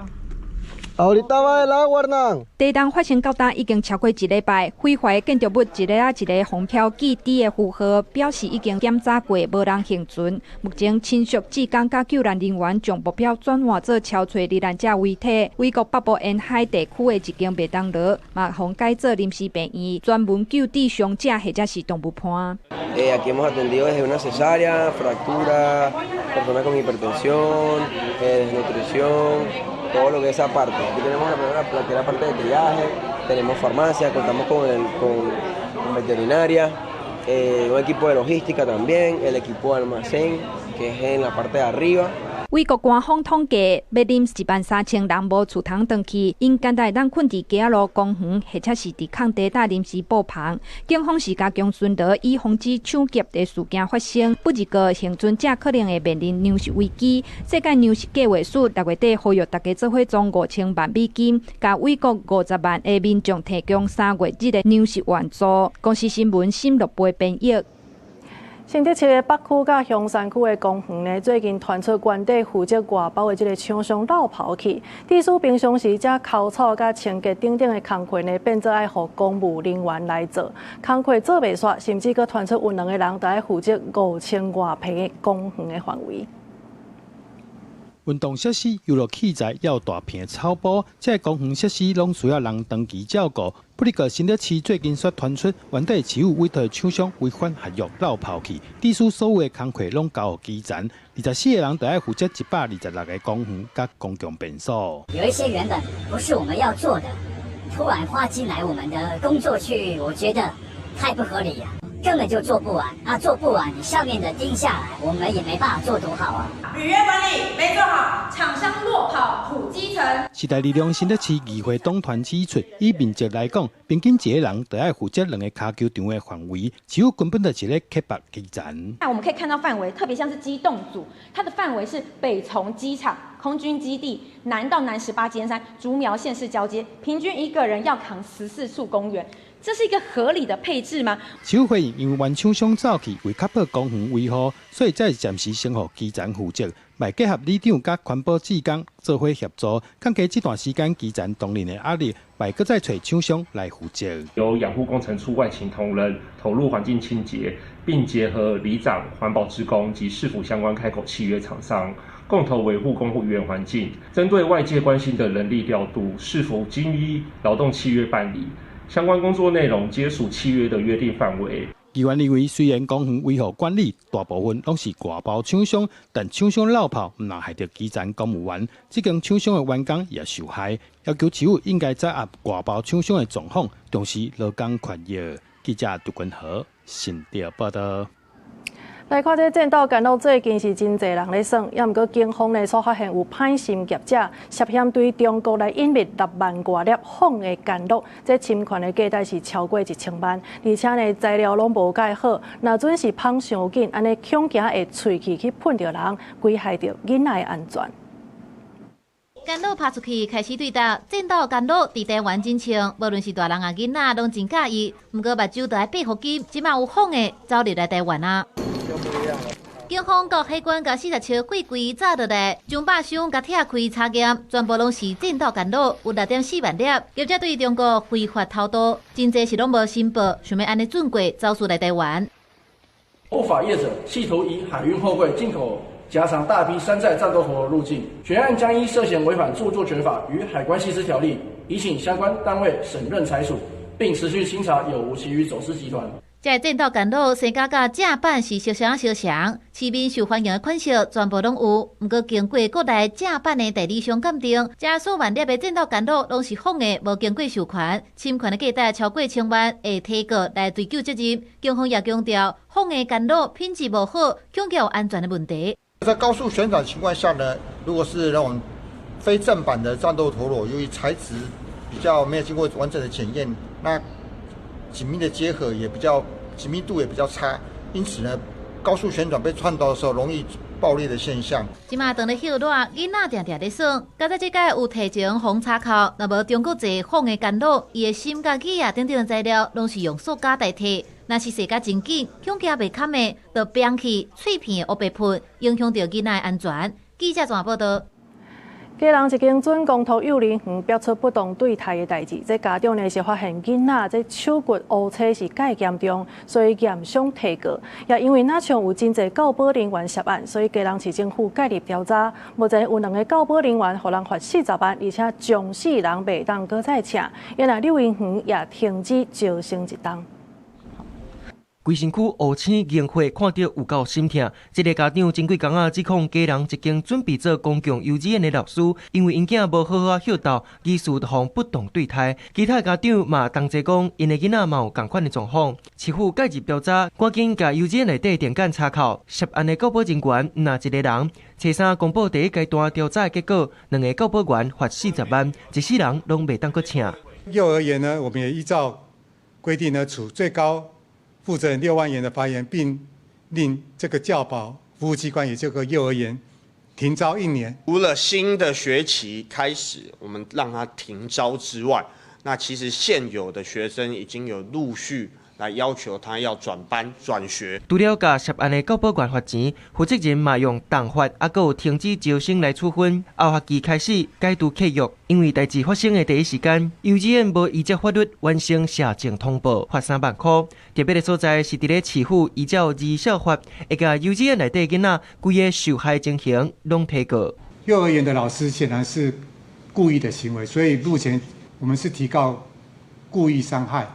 ahorita va el agua, Hernán。地震发生到今已经超过1礼拜，毁坏的建筑物一个一个风飘记低的符号表示已经检查过，无人幸存。目前亲属志工甲救援人员将目标转换做敲找罹难者遗体。美国北部沿海地区的一间麦当劳，嘛互改做临时病院，专门救治伤者或者是动物伴。Aquí hemos atendido desde una cesárea, fractura, personas con hipertensión, desnutrición, todo lo que es esa parte. Aquí tenemos la parte de triaje, tenemos farmacia, contamos con veterinaria, un equipo de logística también, el equipo de almacén, que es en la parte de arriba. 美国官方统计，要啉13000人无厝通回去，因简单会当困伫街路、公园，或者是伫空地搭临时布棚。警方是加强巡逻，以防止抢劫的事件发生。不一个幸存者可能会面临粮食危机。世界粮食计划署6月底呼吁大家做伙装5000万美金，甲美国50万的民众提供3月日的粮食援助。公司新闻新乐杯编译。新竹市的北区甲香山区的公园呢，最近传出原地负责外包的这个厂商漏跑去，地属平常时只抠草甲清洁等等的工课呢，变做爱互公务人员来做，工课做袂煞，甚至佫传出有2个人就爱负责5000外平的公园的范围。运动设施、游乐器材要大片的草坡，这公园设施拢需要人长期照顾。不过，新竹市最近却传出原地持有委托厂商违反合约漏跑去，地属所有的工课拢交给基层，24个人就要负责126个公园甲公共便所。有一些原本不是我们要做的，突然划进来我们的工作区域，我觉得太不合理了。 根本就做不完，做不完，你下面的盯下来，我们也没办法做多好啊。履约管理没做好，厂商落跑普基层。时代力量新竹市议会党团指出，以面积来讲，平均一个人就要负责2个卡球场的范围，几乎根本就是咧刻薄基层。那我们可以看到范围，特别像是机动组，它的范围是北从机场、空军基地，南到南18尖山、竹苗县市交接，平均一个人要扛14处公园。 这是一个合理的配置吗？市府回应，因为原厂商走去，为确保公园维护，所以才是暂时先予基层负责，卖结合里长甲环保志工做伙协助，降低这段时间基层当然的压力，卖搁再找厂商来负责。由养护工程处外勤同仁投入环境清洁，并结合里长、环保职工及市府相关开口契约厂商。 共同维护公务员环境，针对外界关心的人力调度，是否经依劳动契约办理？相关工作内容皆属契约的约定范围。议员认为，虽然公园维护管理大部分拢是外包厂商，但厂商漏跑唔能害到基层公务员，这间厂商的员工也受害，要求市府应该掌握外包厂商的状况，重视劳工权益。记者杜君和新竹报道。 来看这战斗干路最近是真侪人咧耍，也毋过警方呢所发现有歹心业者涉嫌对中国来引入6万多粒仿的干路，这侵权的价值是超过1000万，而且呢材料拢无介好，若准是芳伤紧，安尼恐惊会喙齿去喷着人，危害着囡仔的安全。 干路拍出去，开始对答，战斗干路伫台湾真清，无论是大人啊囡仔，拢真介意。毋过目睭就爱8毫金，即马有仿的走入来台湾啊。警方国海关甲40车柜柜抓落来，将百箱甲拆开查验，全部拢是战斗干路，有6.4万粒。业者对中国非法偷渡，真侪是拢无申报，想要安尼准过走私来台湾。不法业者企图以海运货柜进口。 加长大批山寨战斗陀螺入境，全案将依涉嫌违反著作权法与海关西施条例，移请相关单位审认裁处，并持续清查有无其余走私集团。这战斗干路生价甲正版是相像，市面受欢迎的款式全部拢有，不过经过国内正版的代理商鉴定，这数万粒的战斗干路拢是仿的，无经过授权，侵权的价值超过1000万，会提告来追究责任。警方也强调，仿的干路品质无好，恐惊有安全的问题。 在高速旋转的情况下呢，如果是那种非正版的战斗陀螺，由于材质比较没有经过完整的检验，那紧密的结合也比较紧密度也比较差，因此呢，高速旋转被撞到的时候容易爆裂的现象。即马当咧休热，囡仔定定咧耍，加在即届有提前防插扣，若无中国籍仿的干路，伊的心甲器啊等等的材料，拢是用塑胶代替。 若是洗甲真紧，恐惊袂堪的，就扁去脆片的乌白喷，影响到囡仔的安全。记者怎报道？基隆一间准公托幼儿园爆出不当对待的代志，这家长呢是发现囡仔这手骨乌青是介严重，所以严伤提告。也因为那场有真侪教保人员涉案，所以基隆市政府介入调查。目前有2个教保人员，互人罚40万，而且将4人袂当搁再请。原来幼儿园也停止招生一档。 规身躯乌青硬血，看到有够心痛。这个家长前几工指控基隆一间准备做公共幼稚园的老师，因为因囝无好好孝道，疑似互不当对待。其他家长嘛同齐讲，因的囡仔嘛有同款的状况。市府介入调查，赶紧甲幼稚园内底电感查扣，涉案的教保人员哪一个人？初三公布第一阶段调查的结果，2个教保员罚40万，14人拢袂当搁请。幼儿园呢，我们也依照规定呢，处最高 负责人6万元的罚锾，并令这个教保服务机关，也这个幼儿园停招1年。除了新的学期开始，我们让它停招之外，那其实现有的学生已经有陆续来要求他要转班转学。除了甲涉案的教保员罚钱，负责人嘛用重罚，还有停止招生来处分。后学期开始解除契约，因为代志发生的第一时间，幼稚园无依照法律完成社政通报，罚3万块。特别的所在是伫咧市府依照儿少法，会甲幼稚园内底囡仔规个受害情形拢提告。幼儿园的老师显然是故意的行为，所以目前我们是提告故意伤害，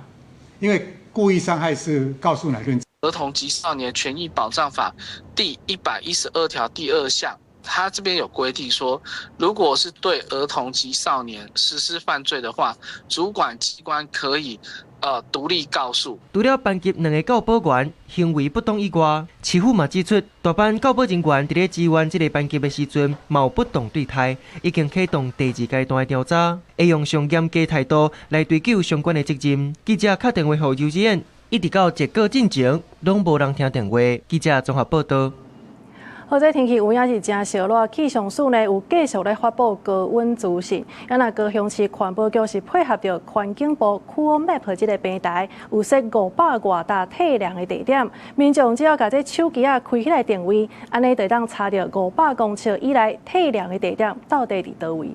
因为故意伤害是告诉乃论。儿童及少年权益保障法第112条第2项，它这边有规定说，如果是对儿童及少年实施犯罪的话，主管机关可以独立告诉。除了班级2个教保员行为不当以外，市府嘛指出，大班教保人员伫咧支援这个班级的时阵，有不当对待，已经启动第2阶段的调查，会用上严格态度来追究相关的责任。记者打电话给幼稚园，一直到结果进前，拢无人听电话。记者综合报道。好，这天气有影是真热热，气象署呢有继续咧发布高温资讯。那高雄市环保局是配合着环境部 Cool Map 这个平台，有设500外大体量的地点，民众只要把这手机开起来定位，安尼就当查到500公尺以内体量的地点到底伫倒位。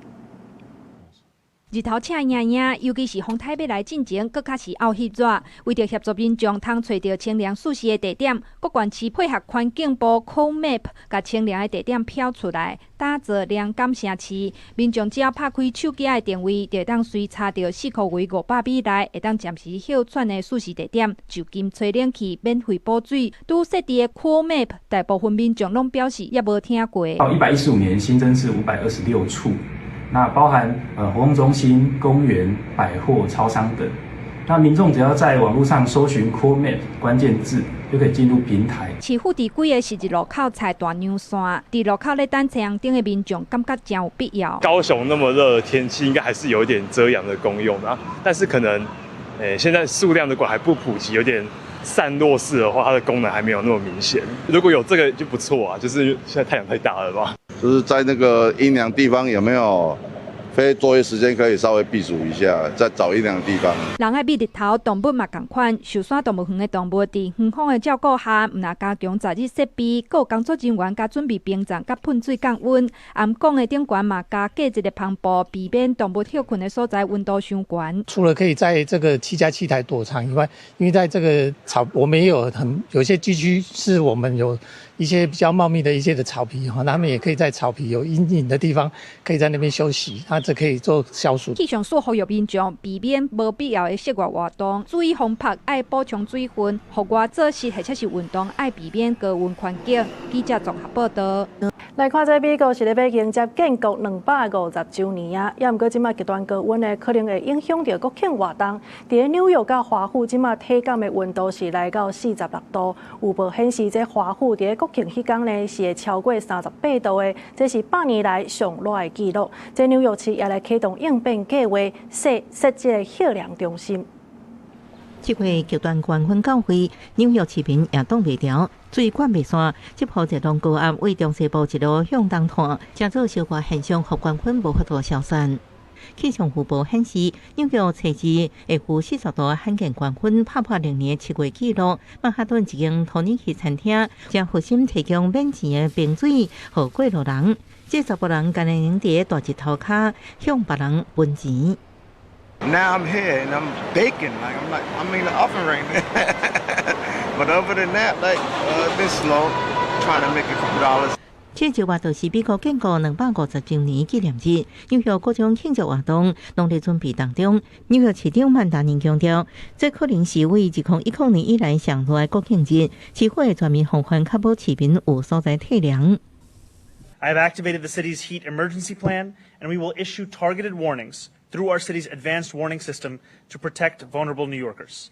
日头赤影影，尤其是风台要来进前，搁较是漚翕热。为着协助民众通找到清凉舒适的地点，各县市配合环境部 Cool Map， 把清凉的地点飘出来，打造凉感城市。民众只要拍开手机的定位，就当随查到4块为500米内，会当暂时休喘的舒适地点，就近吹冷气、免费补水。拄设置的 Cool Map， 大部分民众拢表示也无听过。到115年新增是526处。那包含活动中心、公园、百货、超商等。那民众只要在网络上搜寻 Cool Map 关键字，就可以进入平台。市府伫几个十字路口踩大牛线，伫路口咧等太阳灯的民众感觉真有必要。高雄那么热的天气，应该还是有一点遮阳的功用的，但是可能，现在数量如果还不普及，有点散落式的话，它的功能还没有那么明显。如果有这个就不错啊，就是现在太阳太大了吧。就是在那个阴凉地方有没有非作业时间可以稍微避暑一下，再找阴凉的地方。人爱避日头，动物嘛同款。受山动物园的动物伫园方的照顾下，毋但加强早日设备，还有工作人员加准备冰站、甲喷水降温。暗讲的顶悬嘛加架一个篷布，避免动物休困的所在温度伤悬。除了可以在这个7+7台躲藏以外，因为在这个我们也有有些地区是我们有一些比较茂密的一些的草皮哈，他们也可以在草皮有阴影的地方，可以在那边休息，这可以做消暑。气象署呼吁民众避免无必要的室外活动，注意风拍，爱补充水分，户外做事或者是运动，爱避免高温环境。记者综合报道。来看这美国是咧要迎接建国250周年啊，也毋过即马极端高温呢，可能会影响到国庆活动。伫咧纽约甲华府，即马体感的温度是来到46度，有报显示这华府伫咧国庆迄天呢是会超过38度的，这是8年来上热的纪录。这纽约市也来启动应变计划，设这个测量中心。这回极端高温到位，纽约市民也挡袂牢，水管袂线，这波热浪高压为中西部一路向东拖，加做小可现象，互高温无法度消散。气象预报显示，纽约初时会负40度罕见高温，打破20年7月纪录。曼哈顿一间托尼奇餐厅将核心提供免钱的冰水，互过路人。这10人干能伫大日头骹向别人分钱。Now I'm here and I'm baking. I'm in the oven right now. But other than that, it's been slow. Trying to make a couple dollars. 这就话就是美国建国250周年纪念日，纽约各种庆祝活动拢在准备当中。纽约市长曼达宁强调，这可能是为2010年以来上大的国庆日，市府会全面防范确保市民有所在体凉。I have activated the city's heat emergency plan, and we will issue targeted warnings through our city's advanced warning system to protect vulnerable New Yorkers.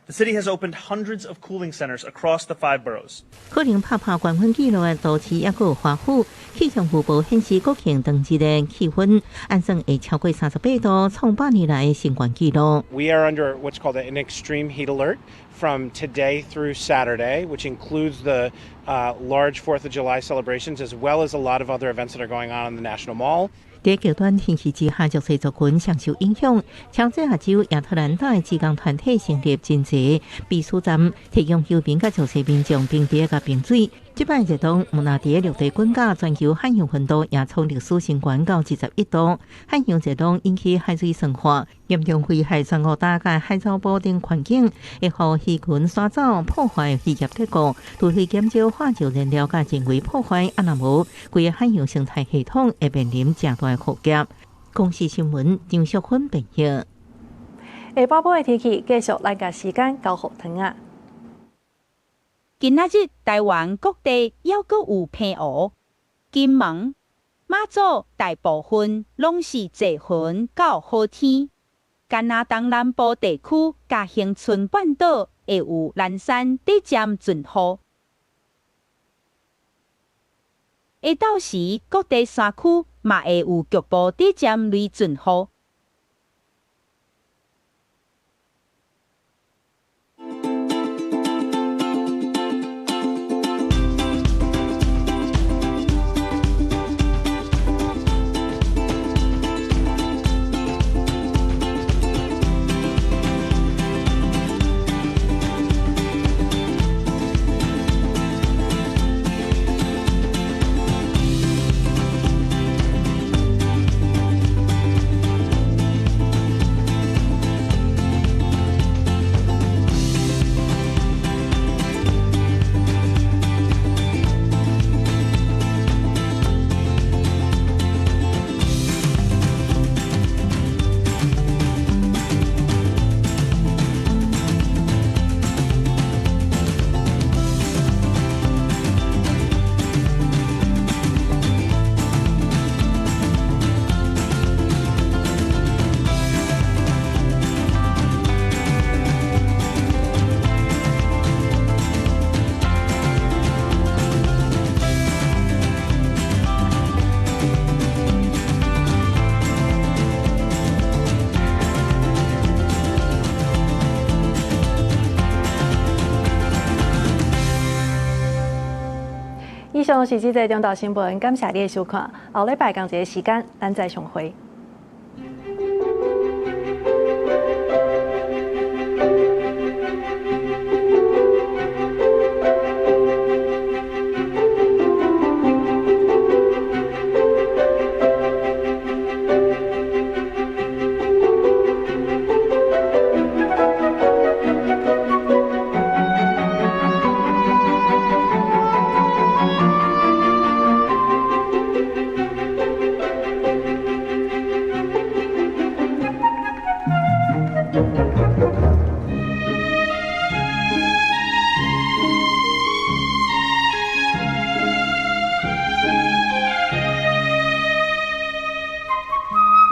The city has opened hundreds of cooling centers across the 5 boroughs. 可能打破高温纪录的都市也有华府，气象预报显示国庆当日的气温按算会超过38度，创8年来的新高纪录。We are under what's called an extreme heat alert from today through Saturday, which includes the large 4th of July celebrations as well as a lot of other events that are going on in the National Mall. 在极端天气之下，弱势族群常受影响。乔治亚州亚特兰大的志工团体成立真济避暑站，提供休眠甲弱势民众冰茶甲冰水。这摆热冬，木纳地陆地滚价，全球海洋温度也从历史新高到71度。海洋热冬引起海水酸化，严重危害珊瑚礁甲海藻保定环境，会互鱼群山藻破坏渔业结构，除非减少化石燃料甲人为破坏，若无，规个海洋生态系统会面临正大浩劫。公视新闻张淑芬报道。下晡晡的天气继续来甲时间交互汤啊。今仔日台湾各地还阁有平湖、金门、马祖大部分拢是侪云到好天。干那东南部地区甲恒春半岛会有南山短暂阵雨。下昼时各地山区嘛会有局部短暂雷阵雨。以上是这个中岛新闻，感谢你的收看。后礼拜同一个时间，咱再相会。